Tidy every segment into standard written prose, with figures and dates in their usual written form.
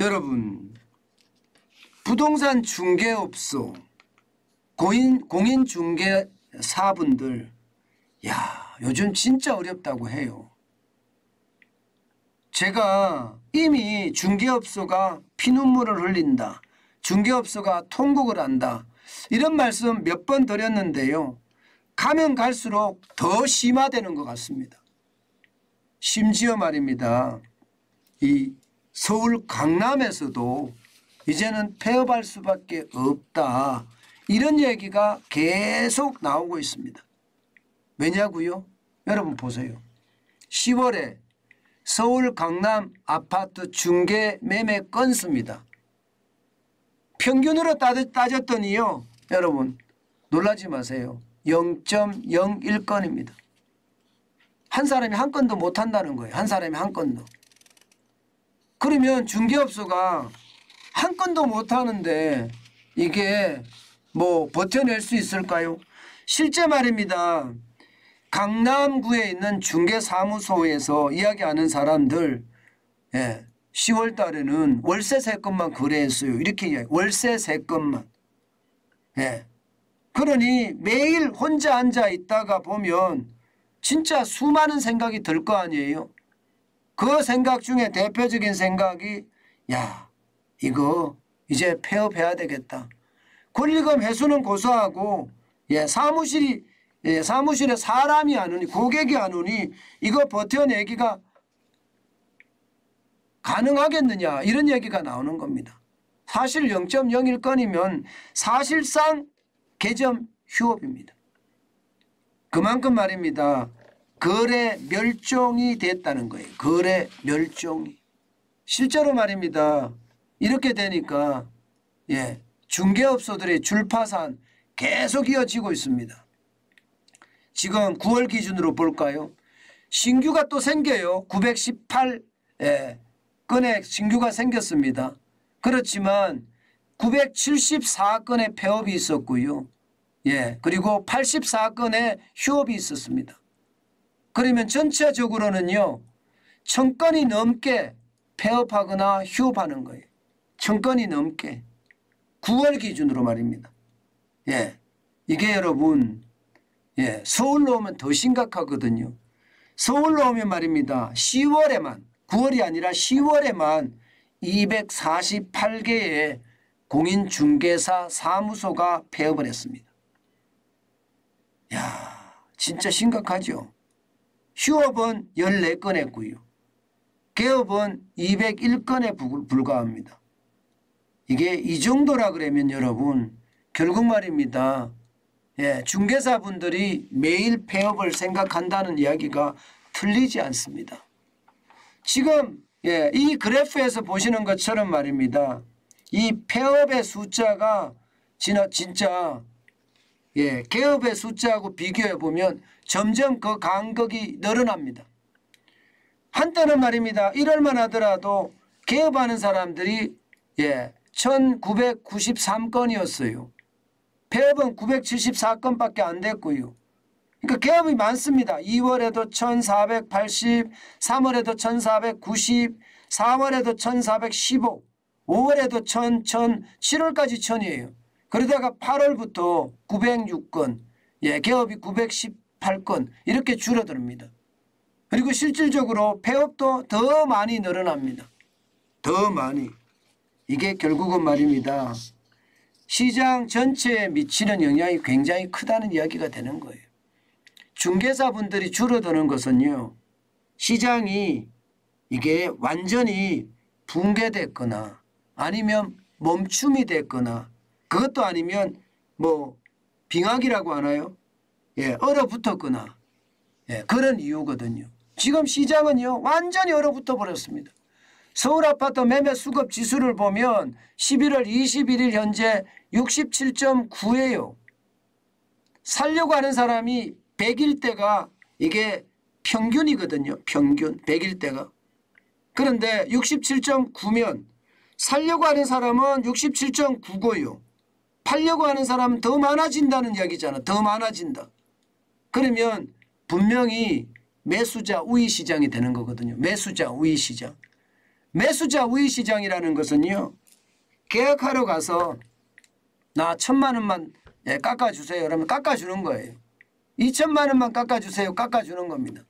여러분, 부동산 중개업소, 공인중개사분들, 야, 요즘 진짜 어렵다고 해요. 제가 이미 중개업소가 피눈물을 흘린다, 중개업소가 통곡을 한다, 이런 말씀 몇 번 드렸는데요. 가면 갈수록 더 심화되는 것 같습니다. 심지어 말입니다, 이 서울 강남에서도 이제는 폐업할 수밖에 없다, 이런 얘기가 계속 나오고 있습니다. 왜냐고요? 여러분 보세요. 10월에 서울 강남 아파트 중개 매매 건수입니다. 평균으로 따졌더니요, 여러분 놀라지 마세요. 0.01건입니다. 한 사람이 한 건도 못 한다는 거예요. 한 사람이 한 건도. 그러면 중개업소가 한 건도 못 하는데 이게 뭐 버텨낼 수 있을까요? 실제 말입니다. 강남구에 있는 중개사무소에서 이야기하는 사람들, 10월 달에는 월세 3건만 거래했어요. 이렇게 이야기해요. 월세 3건만. 그러니 매일 혼자 앉아 있다가 보면 진짜 수많은 생각이 들 거 아니에요. 그 생각 중에 대표적인 생각이, 야, 이거 이제 폐업해야 되겠다. 권리금 회수는 고소하고, 사무실에 사람이 안 오니, 고객이 안 오니 이거 버텨내기가 가능하겠느냐, 이런 얘기가 나오는 겁니다. 사실 0.01건이면 사실상 개점 휴업입니다. 그만큼 말입니다. 거래 멸종이 됐다는 거예요. 거래 멸종이. 실제로 말입니다. 이렇게 되니까 중개업소들의 줄파산 계속 이어지고 있습니다. 지금 9월 기준으로 볼까요? 신규가 또 생겨요. 918건의 신규가 생겼습니다. 그렇지만 974건의 폐업이 있었고요. 그리고 84건의 휴업이 있었습니다. 그러면 전체적으로는요, 1000건이 넘게 폐업하거나 휴업하는 거예요. 1000건이 넘게. 9월 기준으로 말입니다. 이게 여러분, 서울로 오면 더 심각하거든요. 서울로 오면 말입니다. 10월에만, 9월이 아니라 10월에만 248개의 공인중개사 사무소가 폐업을 했습니다. 야, 진짜 심각하죠. 휴업은 14건 했고요. 개업은 201건에 불과합니다. 이게 이 정도라 그러면 여러분, 결국 말입니다. 중개사분들이 매일 폐업을 생각한다는 이야기가 틀리지 않습니다. 지금 이 그래프에서 보시는 것처럼 말입니다. 이 폐업의 숫자가 진짜 개업의 숫자하고 비교해 보면 점점 그 간격이 늘어납니다. 한때는 말입니다. 1월만 하더라도 개업하는 사람들이 1993건이었어요. 폐업은 974건밖에 안 됐고요. 그러니까 개업이 많습니다. 2월에도 1480, 3월에도 1490, 4월에도 1415, 5월에도 1000, 7월까지 1000이에요. 그러다가 8월부터 906건, 개업이 918건 이렇게 줄어듭니다. 그리고 실질적으로 폐업도 더 많이 늘어납니다. 더 많이. 이게 결국은 말입니다. 시장 전체에 미치는 영향이 굉장히 크다는 이야기가 되는 거예요. 중개사분들이 줄어드는 것은요, 시장이 이게 완전히 붕괴됐거나 아니면 멈춤이 됐거나, 그것도 아니면 뭐 빙하기라고 하나요? 얼어붙었거나, 그런 이유거든요. 지금 시장은요, 완전히 얼어붙어 버렸습니다. 서울 아파트 매매 수급 지수를 보면 11월 21일 현재 67.9예요. 살려고 하는 사람이 100일대가 이게 평균이거든요. 평균 100일대가. 그런데 67.9면 살려고 하는 사람은 67.9고요. 팔려고 하는 사람은 더 많아진다는 이야기잖아. 더 많아진다. 그러면 분명히 매수자 우위 시장이 되는 거거든요. 매수자 우위 시장. 매수자 우위 시장이라는 것은요. 계약하러 가서 나 1,000만 원만 깎아주세요. 그러면 깎아주는 거예요. 2,000만 원만 깎아주세요. 깎아주는 겁니다.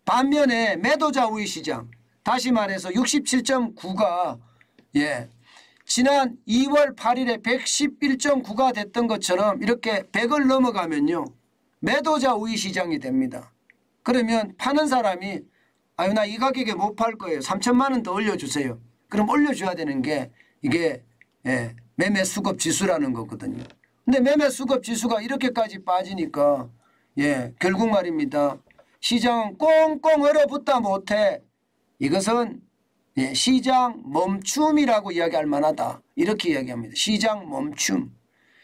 반면에 매도자 우위 시장 다시 말해서 67.9가 지난 2월 8일에 111.9가 됐던 것처럼 이렇게 100을 넘어가면요. 매도자 우위 시장이 됩니다. 그러면 파는 사람이 아유 나 이 가격에 못 팔 거예요. 3,000만 원 더 올려주세요. 그럼 올려줘야 되는 게 이게 매매 수급 지수라는 거거든요. 근데 매매 수급 지수가 이렇게까지 빠지니까 결국 말입니다. 시장은 꽁꽁 얼어붙다 못해 이것은 시장 멈춤이라고 이야기할 만하다. 이렇게 이야기합니다. 시장 멈춤.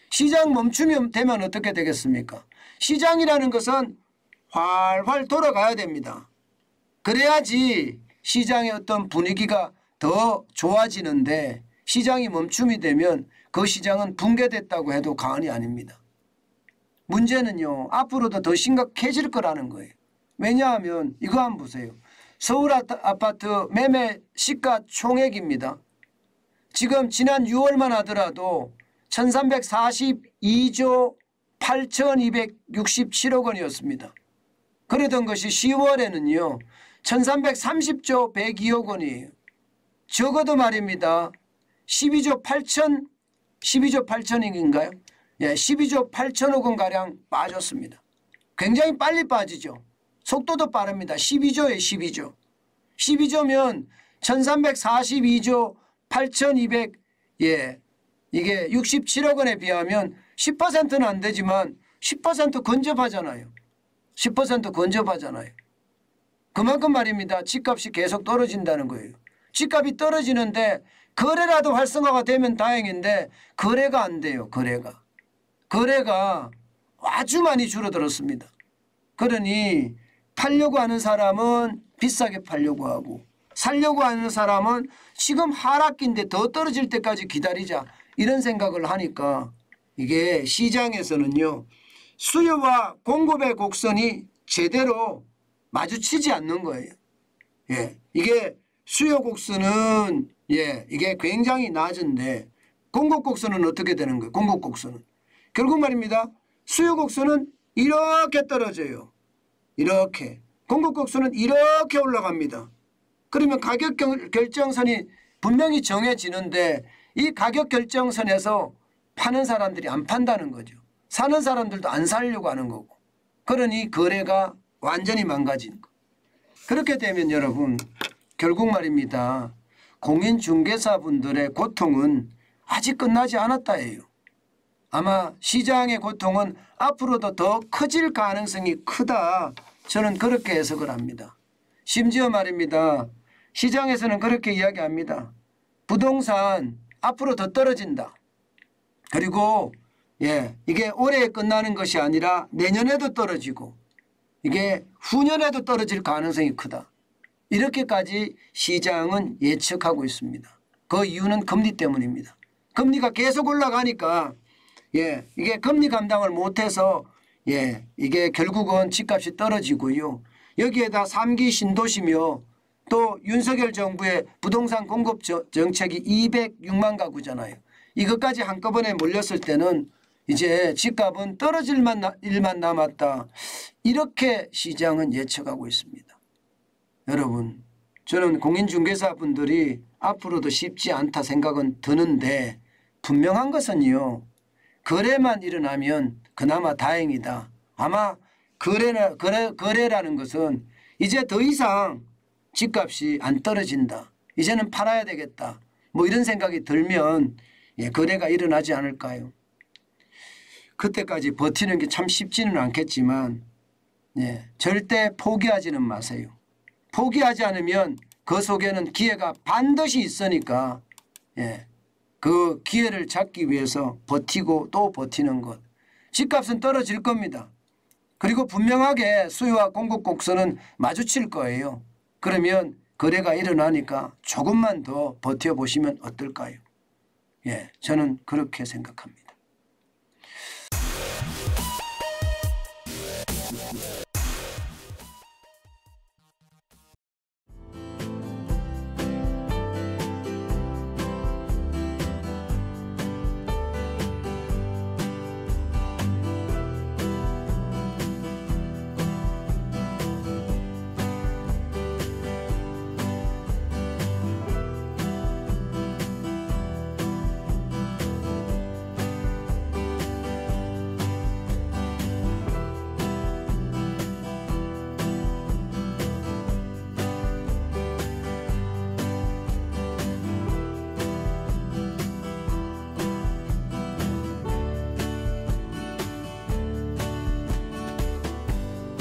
시장 멈춤이 되면 어떻게 되겠습니까? 시장이라는 것은 활활 돌아가야 됩니다. 그래야지 시장의 어떤 분위기가 더 좋아지는데 시장이 멈춤이 되면 그 시장은 붕괴됐다고 해도 과언이 아닙니다. 문제는요. 앞으로도 더 심각해질 거라는 거예요. 왜냐하면 이거 한번 보세요. 서울 아파트 매매 시가 총액입니다. 지금 지난 6월만 하더라도 1342조 8267억 원이었습니다. 그러던 것이 10월에는요. 1330조 102억 원이에요. 적어도 말입니다. 12조 8천억인가요? 12조 8천억 원가량 빠졌습니다. 굉장히 빨리 빠지죠. 속도도 빠릅니다. 12조에 12조. 12조면 1342조 8200 이게 67억 원에 비하면 10%는 안 되지만 10% 근접하잖아요. 10% 근접하잖아요. 그만큼 말입니다. 집값이 계속 떨어진다는 거예요. 집값이 떨어지는데 거래라도 활성화가 되면 다행인데 거래가 안 돼요. 거래가 아주 많이 줄어들었습니다. 그러니 팔려고 하는 사람은 비싸게 팔려고 하고 살려고 하는 사람은 지금 하락기인데 더 떨어질 때까지 기다리자 이런 생각을 하니까 이게 시장에서는요. 수요와 공급의 곡선이 제대로 마주치지 않는 거예요. 이게 수요 곡선은 이게 굉장히 낮은데 공급 곡선은 어떻게 되는 거예요? 공급 곡선은 결국 말입니다. 수요 곡선은 이렇게 떨어져요. 이렇게. 공급 곡선은 이렇게 올라갑니다. 그러면 가격 결정선이 분명히 정해지는데 이 가격 결정선에서 파는 사람들이 안 판다는 거죠. 사는 사람들도 안 사려고 하는 거고. 그러니 거래가 완전히 망가진 거. 그렇게 되면 여러분 결국 말입니다. 공인중개사분들의 고통은 아직 끝나지 않았다예요. 아마 시장의 고통은 앞으로도 더 커질 가능성이 크다. 저는 그렇게 해석을 합니다. 심지어 말입니다. 시장에서는 그렇게 이야기합니다. 부동산 앞으로 더 떨어진다. 그리고 이게 올해 끝나는 것이 아니라 내년에도 떨어지고 이게 후년에도 떨어질 가능성이 크다. 이렇게까지 시장은 예측하고 있습니다. 그 이유는 금리 때문입니다. 금리가 계속 올라가니까 이게 금리 감당을 못해서 이게 결국은 집값이 떨어지고요. 여기에다 3기 신도시며 또 윤석열 정부의 부동산 공급 정책이 206만 가구잖아요. 이것까지 한꺼번에 몰렸을 때는 이제 집값은 떨어질 일만 남았다. 이렇게 시장은 예측하고 있습니다. 여러분 저는 공인중개사분들이 앞으로도 쉽지 않다 생각은 드는데 분명한 것은요. 거래만 일어나면 그나마 다행이다. 아마 거래라는 것은 이제 더 이상 집값이 안 떨어진다. 이제는 팔아야 되겠다. 뭐 이런 생각이 들면 거래가 일어나지 않을까요? 그때까지 버티는 게 참 쉽지는 않겠지만 절대 포기하지는 마세요. 포기하지 않으면 그 속에는 기회가 반드시 있으니까 그 기회를 잡기 위해서 버티고 또 버티는 것. 집값은 떨어질 겁니다. 그리고 분명하게 수요와 공급 곡선은 마주칠 거예요. 그러면 거래가 일어나니까 조금만 더 버텨보시면 어떨까요? 저는 그렇게 생각합니다.